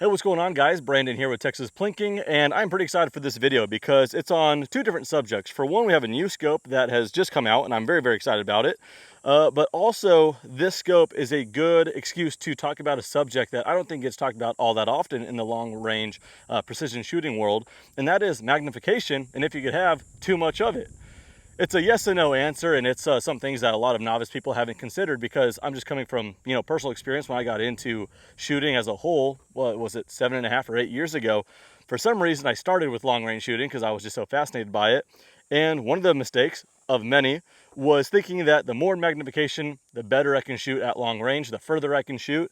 Hey, what's going on, guys? Brandon here with Texas Plinking, and I'm pretty excited for this video because it's on two different subjects. For one, we have a new scope that has just come out, and I'm very excited about it. But also, this scope is a good excuse to talk about a subject that I don't think gets talked about all that often in the long-range precision shooting world, and that is magnification, and if you could have too much of it. It's a yes and no answer, and it's some things that a lot of novice people haven't considered because I'm just coming from, personal experience. When I got into shooting as a whole, what was it, 7.5 or 8 years ago, for some reason I started with long range shooting because I was just so fascinated by it. And one of the mistakes of many was thinking that the more magnification, the better I can shoot at long range, the further I can shoot.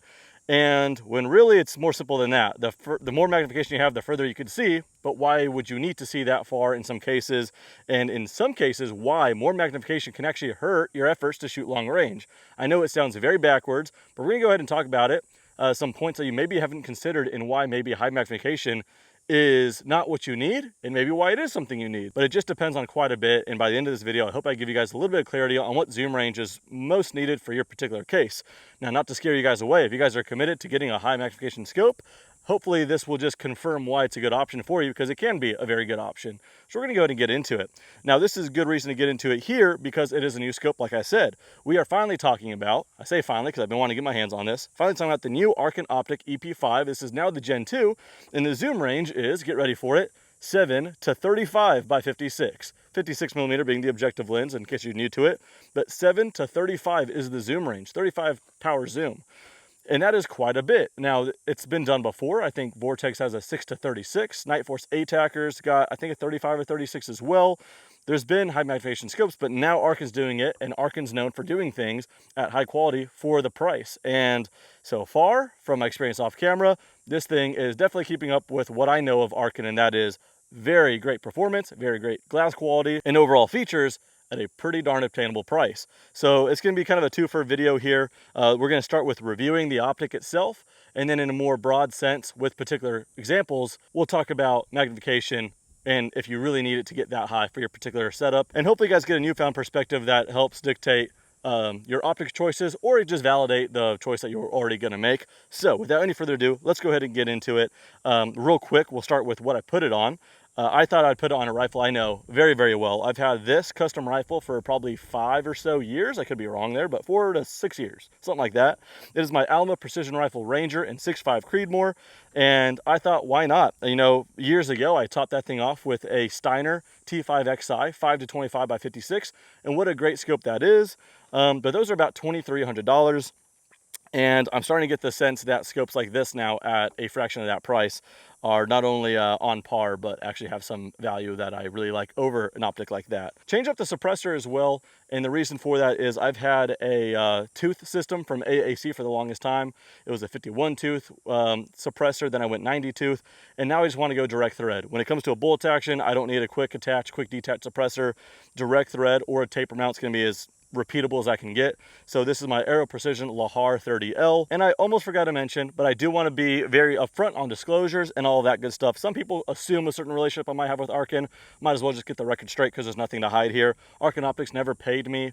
And when really it's more simple than that. The more magnification you have, the further you can see, but why would you need to see that far in some cases? And in some cases, why more magnification can actually hurt your efforts to shoot long range. I know it sounds very backwards, but we're gonna go ahead and talk about it. Some points that you maybe haven't considered in why maybe high magnification is not what you need, and maybe why it is something you need. But it just depends on quite a bit, and by the end of this video, I hope I give you guys a little bit of clarity on what zoom range is most needed for your particular case. Now, not to scare you guys away, if you guys are committed to getting a high magnification scope, hopefully this will just confirm why it's a good option for you, because it can be a very good option. So we're gonna go ahead and get into it. Now, this is a good reason to get into it here because it is a new scope, like I said. We are finally talking about, I say finally because I've been wanting to get my hands on this, finally talking about the new Arken Optic EP5. This is now the Gen 2, and the zoom range is, get ready for it, 7 to 35 by 56. 56 millimeter being the objective lens in case you're new to it, but 7 to 35 is the zoom range, 35 power zoom. And that is quite a bit. Now, it's been done before. I think Vortex has a 6 to 36. Nightforce ATACR's got, I think, a 35 or 36 as well. There's been high magnification scopes, but now Arken's doing it, and Arken's known for doing things at high quality for the price. And so far, from my experience off camera, this thing is definitely keeping up with what I know of Arken, and that is very great performance, very great glass quality, and overall features at a pretty darn obtainable price. So it's going to be kind of a two-for video here. We're going to start with reviewing the optic itself, and then in a more broad sense with particular examples, we'll talk about magnification and if you really need it to get that high for your particular setup. And hopefully you guys get a newfound perspective that helps dictate your optics choices, or just validate the choice that you're already going to make. So without any further ado, let's go ahead and get into it. Real quick, we'll start with what I put it on. I thought I'd put it on a rifle I know very well. I've had this custom rifle for probably 5 or so years. I could be wrong there, but 4 to 6 years, something like that. It is my Alma Precision Rifle Ranger in 6.5 Creedmoor, and I thought, why not? You know, years ago, I topped that thing off with a Steiner T5XI 5 to 25 by 56, and what a great scope that is. But those are about $2,300. And I'm starting to get the sense that scopes like this now at a fraction of that price are not only on par, but actually have some value that I really like over an optic like that. Change up the suppressor as well, and the reason for that is I've had a tooth system from AAC for the longest time. It was a 51 tooth suppressor, then I went 90 tooth, and now I just want to go direct thread. When it comes to a bolt action, I don't need a quick attach, quick detach suppressor. Direct thread or a taper mount's going to be as repeatable as I can get. So this is my Aero Precision Lahar 30L, and I almost forgot to mention, but I do want to be very upfront on disclosures and all that good stuff. Some people assume a certain relationship I might have with Arken. Might as well just get the record straight because there's nothing to hide here. Arken Optics never paid me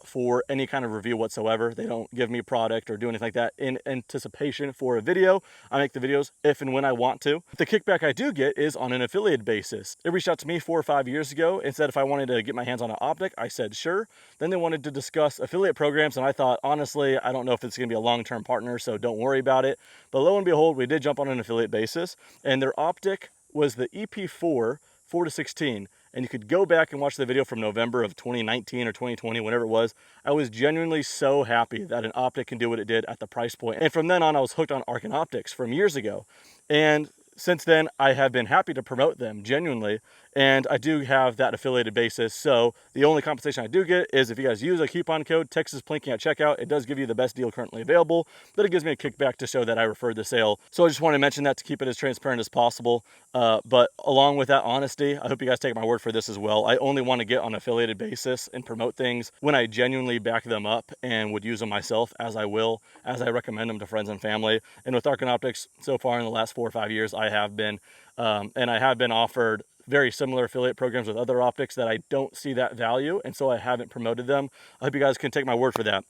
for any kind of review whatsoever. They don't give me product or do anything like that in anticipation for a video. I make the videos if and when I want to. The kickback I do get is on an affiliate basis. They reached out to me 4 or 5 years ago and said if I wanted to get my hands on an optic. I said sure. Then they wanted to discuss affiliate programs, and I thought, honestly, I don't know if it's going to be a long-term partner, so don't worry about it. But lo and behold, we did jump on an affiliate basis, and their optic was the EP4 4-16. And you could go back and watch the video from November of 2019 or 2020, whenever it was. I was genuinely so happy that an optic can do what it did at the price point. And from then on, I was hooked on Arken Optics from years ago. And since then, I have been happy to promote them, genuinely, and I do have that affiliated basis. So the only compensation I do get is if you guys use a coupon code Texas Plinking at checkout, it does give you the best deal currently available, but it gives me a kickback to show that I referred the sale. So I just want to mention that to keep it as transparent as possible. But along with that honesty, I hope you guys take my word for this as well. I only want to get on an affiliated basis and promote things when I genuinely back them up and would use them myself, as I will, as I recommend them to friends and family. And with Arken Optics, so far in the last 4 or 5 years, I have been, and I have been offered very similar affiliate programs with other optics that I don't see that value, and so I haven't promoted them. I hope you guys can take my word for that.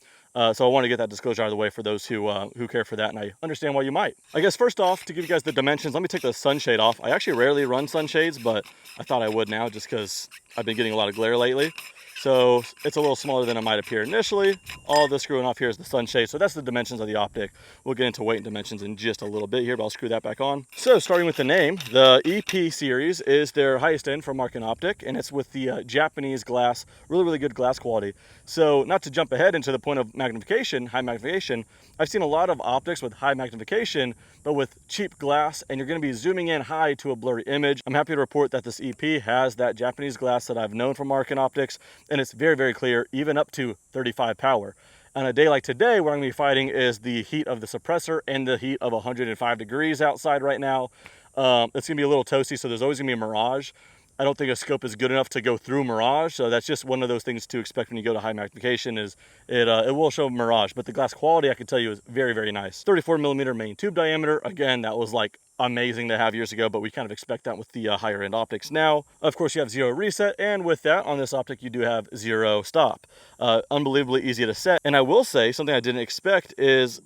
So I want to get that disclosure out of the way for those who care for that, and I understand why you might. I guess first off, to give you guys the dimensions, let me take the sunshade off. I actually rarely run sunshades, but I thought I would now just because I've been getting a lot of glare lately. So it's a little smaller than it might appear initially. All this screwing off here is the sunshade. So that's the dimensions of the optic. We'll get into weight and dimensions in just a little bit here, but I'll screw that back on. So starting with the name, the EP series is their highest end from Arken Optic, and it's with the Japanese glass, really good glass quality. So not to jump ahead into the point of magnification, high magnification, I've seen a lot of optics with high magnification, but with cheap glass, and you're going to be zooming in high to a blurry image. I'm happy to report that this EP has that Japanese glass that I've known from Arken Optics, and it's very clear, even up to 35 power. On a day like today, what I'm going to be fighting is the heat of the suppressor and the heat of 105 degrees outside right now. It's going to be a little toasty, so there's always going to be a mirage. I don't think a scope is good enough to go through mirage, so that's just one of those things to expect when you go to high magnification. Is it will show mirage, but the glass quality I can tell you is very nice. 34 millimeter main tube diameter. Again, that was like amazing to have years ago, but we kind of expect that with the higher end optics now. Of course, you have zero reset, and with that on this optic you do have zero stop. Unbelievably easy to set. And I will say something I didn't expect is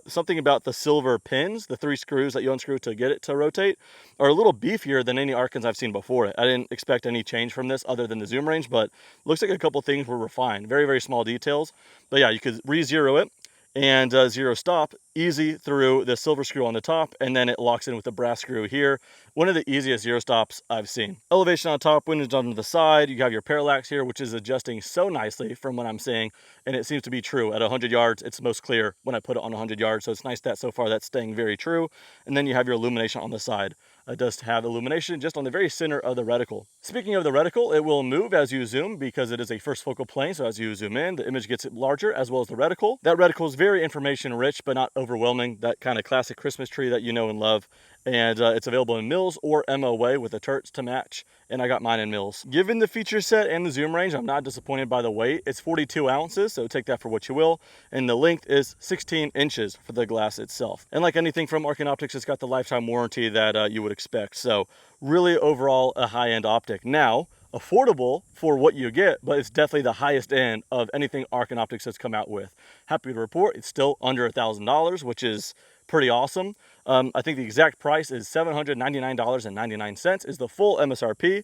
something about the silver pins, the 3 screws that you unscrew to get it to rotate, are a little beefier than any Arkens I've seen before. I didn't expect any change from this other than the zoom range, but looks like a couple things were refined. Very small details. But yeah, you could re-zero it and zero stop easy through the silver screw on the top, and then it locks in with the brass screw here. One of the easiest zero stops I've seen. Elevation on top, windows on the side. You have your parallax here, which is adjusting so nicely from what I'm seeing, and it seems to be true. At 100 yards, it's most clear when I put it on 100 yards, so it's nice that so far that's staying very true. And then you have your illumination on the side. It does have illumination just on the very center of the reticle. Speaking of the reticle, it will move as you zoom because it is a first focal plane, so as you zoom in, the image gets larger, as well as the reticle. That reticle is very information rich, but not overwhelming. That kind of classic Christmas tree that you know and love. And it's available in mils or MOA with the turrets to match, and I got mine in mils. Given the feature set and the zoom range, I'm not disappointed by the weight. It's 42 ounces, so take that for what you will, and the length is 16 inches for the glass itself. And like anything from Arken Optics, it's got the lifetime warranty that you would expect. So really overall a high-end optic. Now, affordable for what you get, but it's definitely the highest end of anything Arken Optics has come out with. Happy to report it's still under $1,000, which is pretty awesome. I think the exact price is $799.99 is the full MSRP.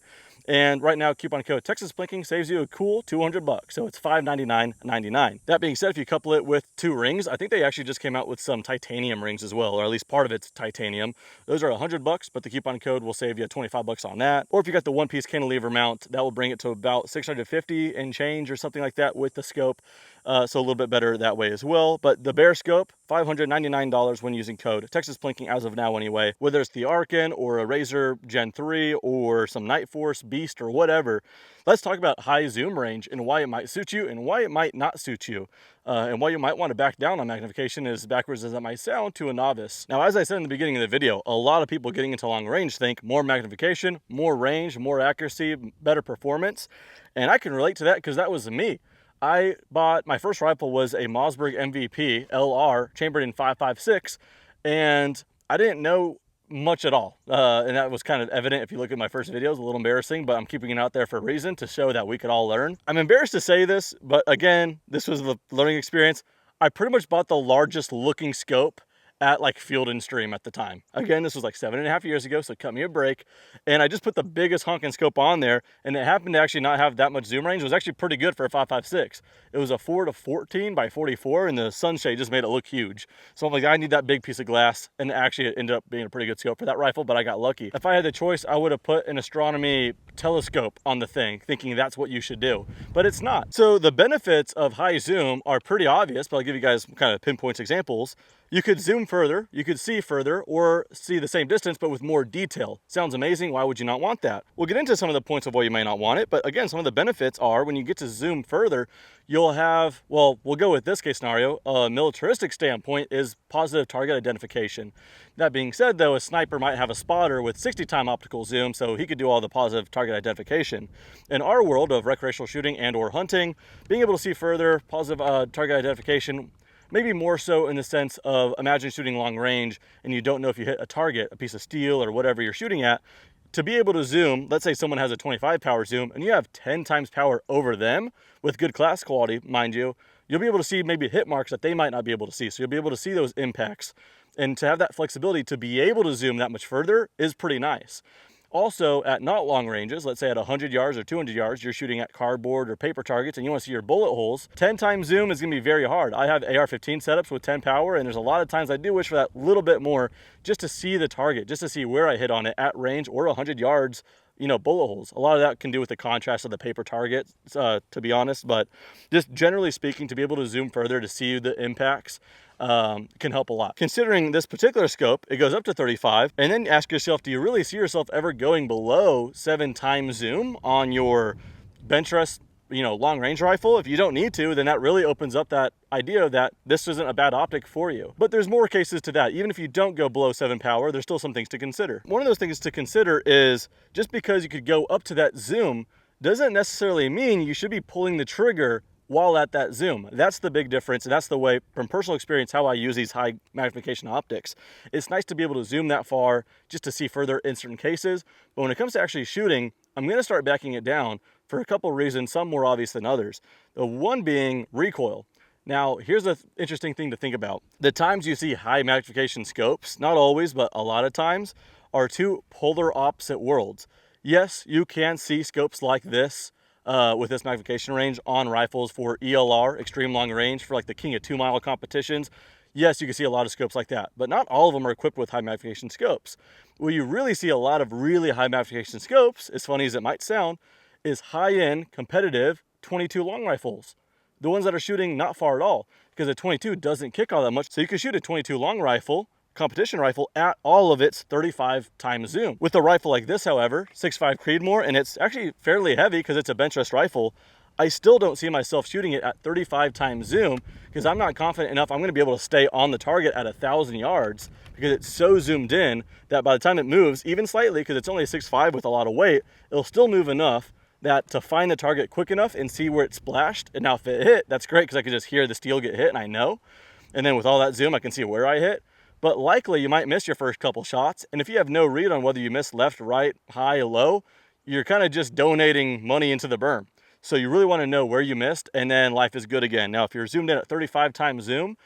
And right now, coupon code Texas Plinking saves you a cool $200, so it's $599.99. That being said, if you couple it with 2 rings, I think they actually just came out with some titanium rings as well, or at least part of it's titanium. Those are $100, but the coupon code will save you $25 on that. Or if you got the one-piece cantilever mount, that will bring it to about $650 and change or something like that with the scope. So a little bit better that way as well. But the bare scope, $599 when using code Texas Plinking as of now anyway. Whether it's the Arken or a Razor Gen 3 or some Night Force Beast or whatever, let's talk about high zoom range and why it might suit you and why it might not suit you. And why you might want to back down on magnification, as backwards as that might sound to a novice. Now, as I said in the beginning of the video, a lot of people getting into long range think more magnification, more range, more accuracy, better performance. And I can relate to that because that was me. I bought, my first rifle was a Mossberg MVP LR chambered in 5.56, and I didn't know much at all. And that was kind of evident if you look at my first videos, a little embarrassing, but I'm keeping it out there for a reason, to show that we could all learn. I'm embarrassed to say this, but again, this was the learning experience. I pretty much bought the largest looking scope at like Field and Stream at the time. Again, this was like 7.5 years ago, so cut me a break. And I just put the biggest honking scope on there, and it happened to actually not have that much zoom range. It was actually pretty good for a 5.56. It was a 4-14 by 44, and the sunshade just made it look huge. So I'm like, I need that big piece of glass, and actually it ended up being a pretty good scope for that rifle, but I got lucky. If I had the choice, I would have put an astronomy telescope on the thing, thinking that's what you should do, but it's not. So the benefits of high zoom are pretty obvious, but I'll give you guys kind of pinpoints examples. You could zoom further, you could see further, or see the same distance but with more detail. Sounds amazing, why would you not want that? We'll get into some of the points of why you may not want it, but again, some of the benefits are when you get to zoom further, you'll have, well, we'll go with this case scenario, a militaristic standpoint is positive target identification. That being said though, a sniper might have a spotter with 60-time optical zoom, so he could do all the positive target identification. In our world of recreational shooting and or hunting, being able to see further, positive target identification, maybe more so in the sense of, imagine shooting long range and you don't know if you hit a target, a piece of steel or whatever you're shooting at. to be able to zoom, let's say someone has a 25 power zoom and you have 10 times power over them with good class quality, mind you, you'll be able to see maybe hit marks that they might not be able to see. So you'll be able to see those impacts. And to have that flexibility to be able to zoom that much further is pretty nice. Also, at not long ranges, let's say at 100 yards or 200 yards, you're shooting at cardboard or paper targets and you want to see your bullet holes, 10 times zoom is going to be very hard. I have AR-15 setups with 10 power, and there's a lot of times I do wish for that little bit more just to see the target, just to see where I hit on it at range or 100 yards, you know, bullet holes. A lot of that can do with the contrast of the paper target, to be honest, but just generally speaking, to be able to zoom further to see the impacts can help a lot. Considering this particular scope, it goes up to 35, and then ask yourself, do you really see yourself ever going below 7 times zoom on your bench rest, you know, long range rifle? If you don't need to, then that really opens up that idea that this isn't a bad optic for you. But there's more cases to that. Even if you don't go below 7 power, there's still some things to consider. One of those things to consider is just because you could go up to that zoom doesn't necessarily mean you should be pulling the trigger while at that zoom. That's the big difference, and that's the way, from personal experience, how I use these high magnification optics. It's nice to be able to zoom that far just to see further in certain cases, but when it comes to actually shooting, I'm going to start backing it down for a couple of reasons, some more obvious than others. The one being recoil. Now, here's an interesting thing to think about. The times you see high magnification scopes, not always, but a lot of times, are two polar opposite worlds. Yes, you can see scopes like this with this magnification range on rifles for ELR, extreme long range, for like the king of 2 mile competitions. Yes, you can see a lot of scopes like that, but not all of them are equipped with high magnification scopes. Where you really see a lot of really high magnification scopes, as funny as it might sound, is high-end competitive 22 long rifles. The ones that are shooting not far at all, because a 22 doesn't kick all that much. So you can shoot a 22 long rifle, competition rifle, at all of its 35 times zoom. With a rifle like this, however, 6.5 Creedmoor, and it's actually fairly heavy because it's a bench rest rifle, I still don't see myself shooting it at 35 times zoom because I'm not confident enough I'm going to be able to stay on the target at 1,000 yards because it's so zoomed in that by the time it moves, even slightly, because it's only a 6.5 with a lot of weight, it'll still move enough that to find the target quick enough and see where it splashed. And now if it hit, that's great because I can just hear the steel get hit and I know. And then with all that zoom, I can see where I hit. But likely you might miss your first couple shots. And if you have no read on whether you miss left, right, high, low, you're kind of just donating money into the berm. So you really want to know where you missed, and then life is good again. Now, if you're zoomed in at 35 times zoom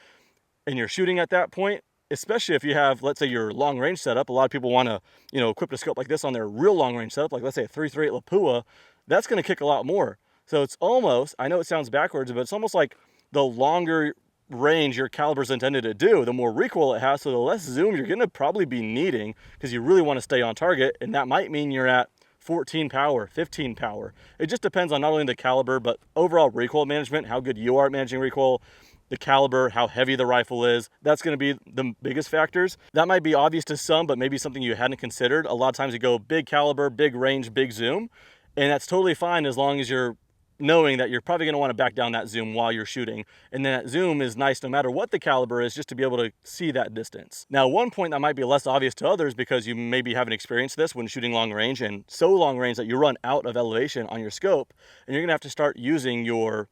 and you're shooting at that point, especially if you have, let's say, your long range setup, a lot of people want to, you know, equip a scope like this on their real long range setup, like let's say a 338 Lapua, that's going to kick a lot more. So it's almost, I know it sounds backwards, but it's almost like the longer range your caliber is intended to do, the more recoil it has, so the less zoom you're going to probably be needing because you really want to stay on target, and that might mean you're at 14 power, 15 power. It just depends on not only the caliber, but overall recoil management, how good you are at managing recoil, the caliber, how heavy the rifle is. That's going to be the biggest factors. That might be obvious to some, but maybe something you hadn't considered. A lot of times you go big caliber, big range, big zoom, and that's totally fine as long as you're knowing that you're probably going to want to back down that zoom while you're shooting. And then that zoom is nice no matter what the caliber is, just to be able to see that distance. Now, one point that might be less obvious to others because you maybe haven't experienced this when shooting long range, and so long range that you run out of elevation on your scope, and you're going to have to start using your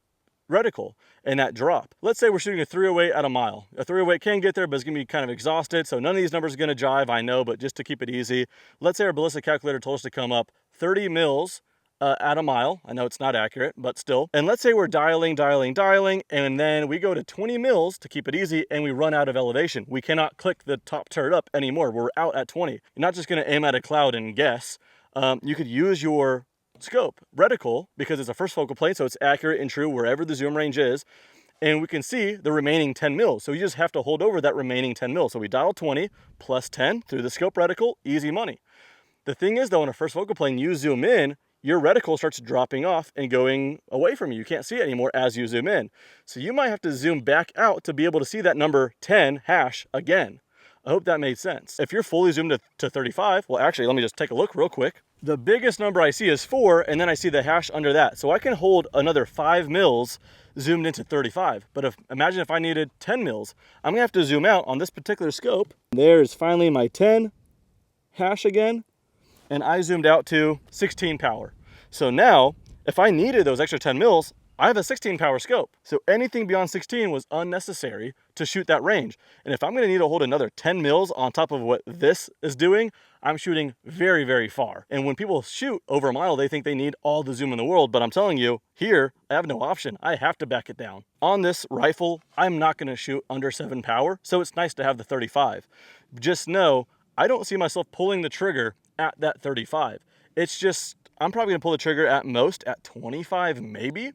reticle and that drop. Let's say we're shooting a 308 at a mile. A 308 can get there, but it's going to be kind of exhausted, so none of these numbers are going to jive, I know, but just to keep it easy, let's say our ballistic calculator told us to come up 30 mils at a mile. I know it's not accurate, but still. And let's say we're dialing, and then we go to 20 mils to keep it easy, and we run out of elevation. We cannot click the top turret up anymore. We're out at 20. You're not just going to aim at a cloud and guess. You could use your scope, reticle, because it's a first focal plane, so it's accurate and true wherever the zoom range is. And we can see the remaining 10 mils. So you just have to hold over that remaining 10 mils. So we dial 20 plus 10 through the scope reticle, easy money. The thing is, though, in a first focal plane, you zoom in, your reticle starts dropping off and going away from you. You can't see it anymore as you zoom in. So you might have to zoom back out to be able to see that number 10 hash again. I hope that made sense. If you're fully zoomed to 35, well, actually, let me just take a look real quick. The biggest number I see is 4, and then I see the hash under that. So I can hold another 5 mils zoomed into 35. But imagine if I needed 10 mils. I'm gonna have to zoom out on this particular scope. There's finally my 10 hash again. And I zoomed out to 16 power. So now, if I needed those extra 10 mils, I have a 16 power scope, so anything beyond 16 was unnecessary to shoot that range. And if I'm gonna need to hold another 10 mils on top of what this is doing, I'm shooting very, very far. And when people shoot over a mile, they think they need all the zoom in the world, but I'm telling you, here, I have no option. I have to back it down. On this rifle, I'm not gonna shoot under 7 power, so it's nice to have the 35. Just know, I don't see myself pulling the trigger at that 35. It's just, I'm probably gonna pull the trigger at most at 25 maybe,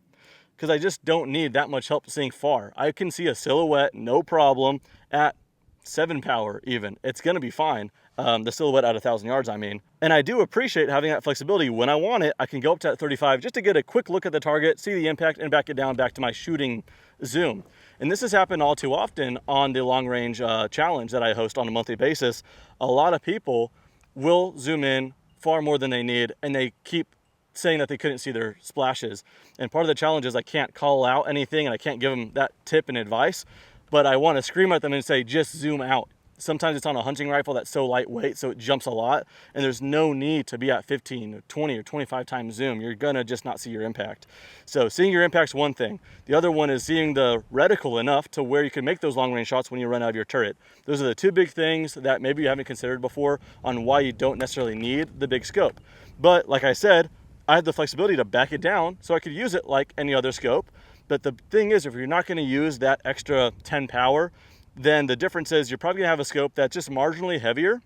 because I just don't need that much help seeing far. I can see a silhouette, no problem, at 7 power even. It's gonna be fine. The silhouette at 1,000 yards, I mean. And I do appreciate having that flexibility. When I want it, I can go up to that 35 just to get a quick look at the target, see the impact, and back it down back to my shooting zoom. And this has happened all too often on the long range challenge that I host on a monthly basis. A lot of people will zoom in far more than they need, and they keep saying that they couldn't see their splashes. And part of the challenge is I can't call out anything and I can't give them that tip and advice, but I want to scream at them and say, just zoom out. Sometimes it's on a hunting rifle that's so lightweight, so it jumps a lot, and there's no need to be at 15 or 20 or 25 times zoom. You're gonna just not see your impact. So seeing your impact's one thing. The other one is seeing the reticle enough to where you can make those long range shots when you run out of your turret. Those are the two big things that maybe you haven't considered before on why you don't necessarily need the big scope. But like I said, I have the flexibility to back it down so I could use it like any other scope. But the thing is, if you're not gonna use that extra 10 power, then the difference is you're probably gonna have a scope that's just marginally heavier.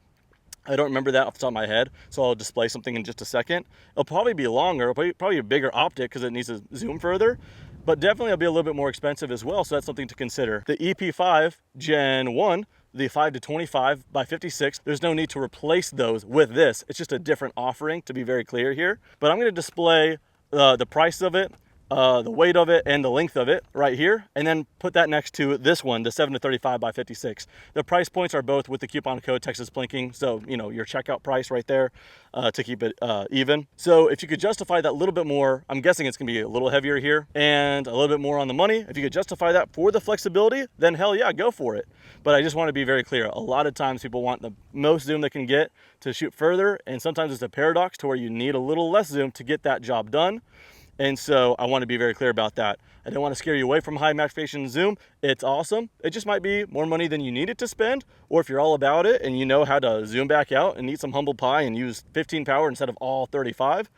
I don't remember that off the top of my head, so I'll display something in just a second. It'll probably be longer, it'll probably a bigger optic because it needs to zoom further, but definitely it'll be a little bit more expensive as well, so that's something to consider. The EP5 Gen 1, the 5-25x56, there's no need to replace those with this. It's just a different offering, to be very clear here. But I'm gonna display the price of it, the weight of it, and the length of it right here, and then put that next to this one, the 7-35x56. The price points are both with the coupon code Texas Plinking, so you know your checkout price right there to keep it even. So if you could justify that little bit more, I'm guessing it's gonna be a little heavier here and a little bit more on the money. If you could justify that for the flexibility, then hell yeah, go for it. But I just want to be very clear. A lot of times people want the most zoom they can get to shoot further, and sometimes it's a paradox to where you need a little less zoom to get that job done. And so I want to be very clear about that. I don't want to scare you away from high magnification zoom. It's awesome. It just might be more money than you need it to spend, or if you're all about it and you know how to zoom back out and eat some humble pie and use 15 power instead of all 35,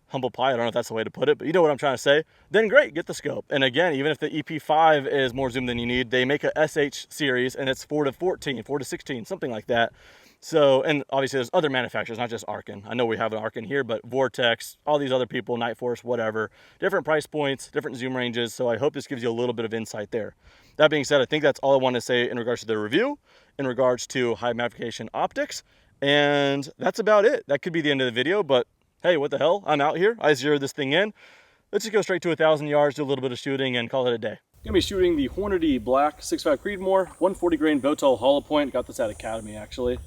humble pie, I don't know if that's the way to put it, but you know what I'm trying to say, then great, get the scope. And again, even if the EP5 is more zoom than you need, they make a SH series and it's 4-14, 4-16, something like that. So, and obviously there's other manufacturers, not just Arken. I know we have an Arken here, but Vortex, all these other people, Night Force, whatever, different price points, different zoom ranges. So I hope this gives you a little bit of insight there. That being said, I think that's all I want to say in regards to the review, in regards to high magnification optics. And that's about it. That could be the end of the video, but hey, what the hell? I'm out here. I zeroed this thing in. Let's just go straight to 1,000 yards, do a little bit of shooting, and call it a day. Gonna be shooting the Hornady Black 6.5 Creedmoor, 140 grain Votel hollow point. Got this at Academy actually.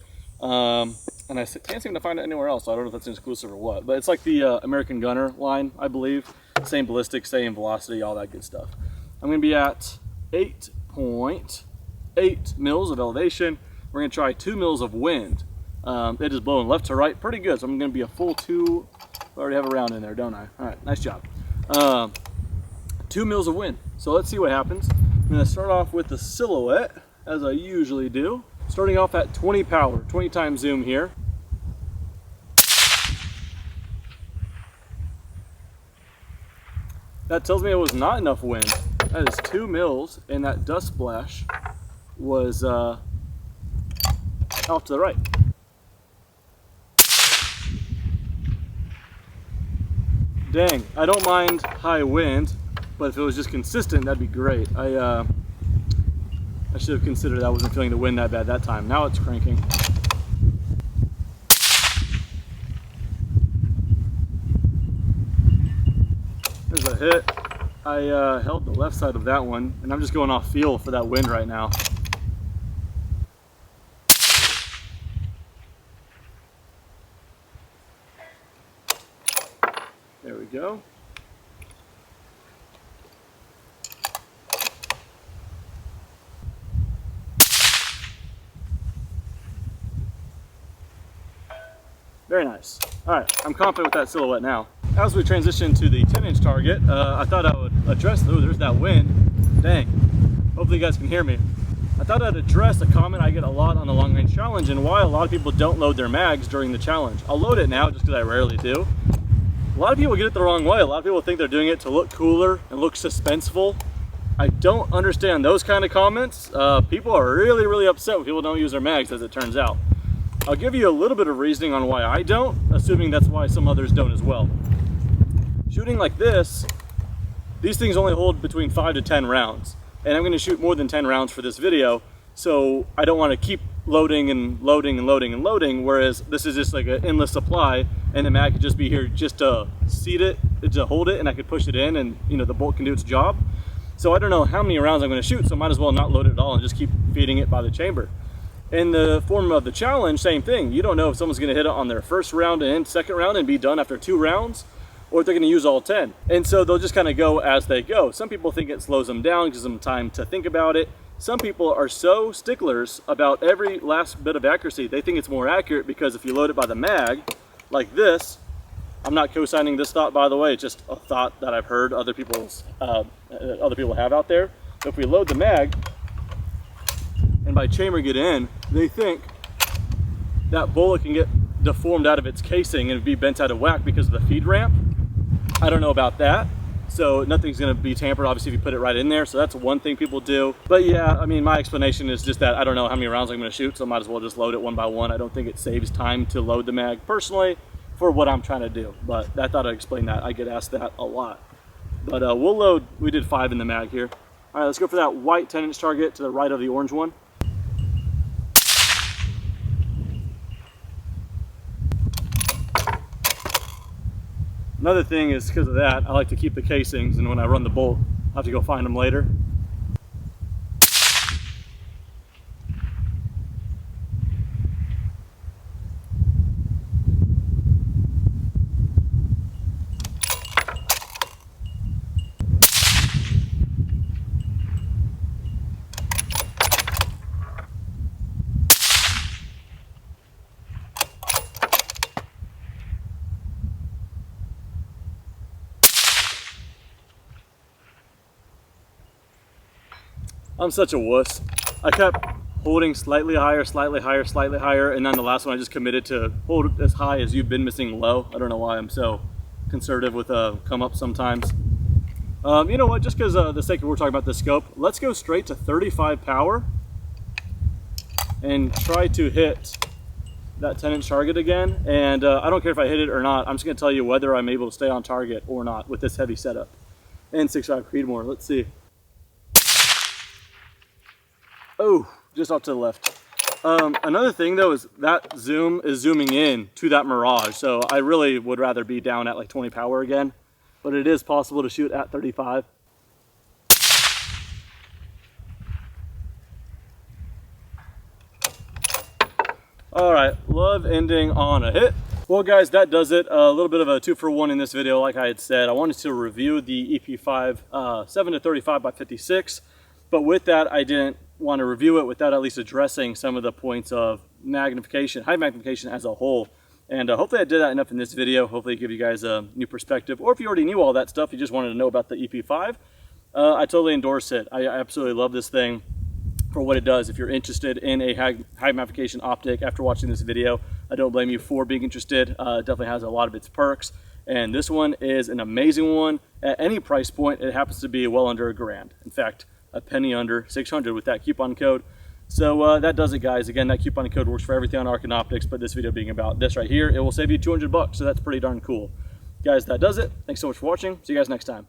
And I can't seem to find it anywhere else, so I don't know if that's an exclusive or what. But it's like the American Gunner line, I believe. Same ballistic, same velocity, all that good stuff. I'm gonna be at 8.8 mils of elevation. We're gonna try 2 mils of wind. It is blowing left to right pretty good, so I'm gonna be a full 2. I already have a round in there, don't I? All right, nice job. 2 mils of wind. So let's see what happens. I'm gonna start off with the silhouette, as I usually do. Starting off at 20 power, 20 times zoom here. That tells me it was not enough wind. That is 2 mils, and that dust splash was off to the right. Dang, I don't mind high wind, but if it was just consistent, that'd be great. I should have considered I wasn't feeling the wind that bad that time. Now it's cranking. There's a hit. I held the left side of that one, and I'm just going off feel for that wind right now. There we go. Very nice. All right, I'm confident with that silhouette now. as we transition to the 10-inch target, I thought I would address, oh, there's that wind. Dang. Hopefully you guys can hear me. I thought I'd address a comment I get a lot on the long range challenge and why a lot of people don't load their mags during the challenge. I'll load it now just because I rarely do. A lot of people get it the wrong way. A lot of people think they're doing it to look cooler and look suspenseful. I don't understand those kind of comments. People are really upset when people don't use their mags, as it turns out. I'll give you a little bit of reasoning on why I don't, assuming that's why some others don't as well. Shooting like this, these things only hold between 5 to 10 rounds. And I'm going to shoot more than 10 rounds for this video, so I don't want to keep loading and loading and loading and loading, whereas this is just like an endless supply, and the mag could just be here just to seat it, to hold it, and I could push it in, and you know, the bolt can do its job. So I don't know how many rounds I'm going to shoot, so I might as well not load it at all and just keep feeding it by the chamber. In the form of the challenge, same thing. You don't know if someone's going to hit it on their first round and second round and be done after 2 rounds, or if they're going to use all 10. And so they'll just kind of go as they go. Some people think it slows them down, gives them time to think about it. Some people are so sticklers about every last bit of accuracy, they think it's more accurate because if you load it by the mag, like this, I'm not co-signing this thought, by the way, it's just a thought that I've heard other people have out there. So if we load the mag, and by chambering it in, they think that bullet can get deformed out of its casing and be bent out of whack because of the feed ramp. I don't know about that. So nothing's gonna be tampered, obviously, if you put it right in there. So that's one thing people do. But yeah, I mean, my explanation is just that I don't know how many rounds I'm gonna shoot, so I might as well just load it one by one. I don't think it saves time to load the mag personally for what I'm trying to do. But I thought I'd explain that. I get asked that a lot. But we'll load, we did 5 in the mag here. All right, let's go for that white 10-inch target to the right of the orange one. Another thing is, because of that, I like to keep the casings, and when I run the bolt, I have to go find them later. I'm such a wuss. I kept holding slightly higher, slightly higher, slightly higher, and then the last one I just committed to hold as high as you've been missing low. I don't know why I'm so conservative with come up sometimes. You know what, just because the sake of we're talking about the scope, let's go straight to 35 power and try to hit that 10-inch target again. And I don't care if I hit it or not, I'm just gonna tell you whether I'm able to stay on target or not with this heavy setup. And 6.5 Creedmoor, let's see. Oh, just off to the left. Another thing though is that zoom is zooming in to that Mirage, so I really would rather be down at like 20 power again, but it is possible to shoot at 35. All right, love ending on a hit. Well guys, that does it. A little bit of a 2-for-1 in this video. Like I had said, I wanted to review the EP5 7-35X56, but with that I didn't want to review it without at least addressing some of the points of magnification, high magnification as a whole. And hopefully I did that enough in this video. Hopefully give you guys a new perspective, or if you already knew all that stuff, you just wanted to know about the EP5, I totally endorse it. I absolutely love this thing for what it does. If you're interested in a high magnification optic after watching this video, I don't blame you for being interested. It definitely has a lot of its perks, and this one is an amazing one. At any price point, it happens to be well under $1,000. In fact, a penny under 600 with that coupon code. So that does it, guys. Again, that coupon code works for everything on Arken Optics, but this video being about this right here, it will save you $200, so that's pretty darn cool. Guys, that does it. Thanks so much for watching. See you guys next time.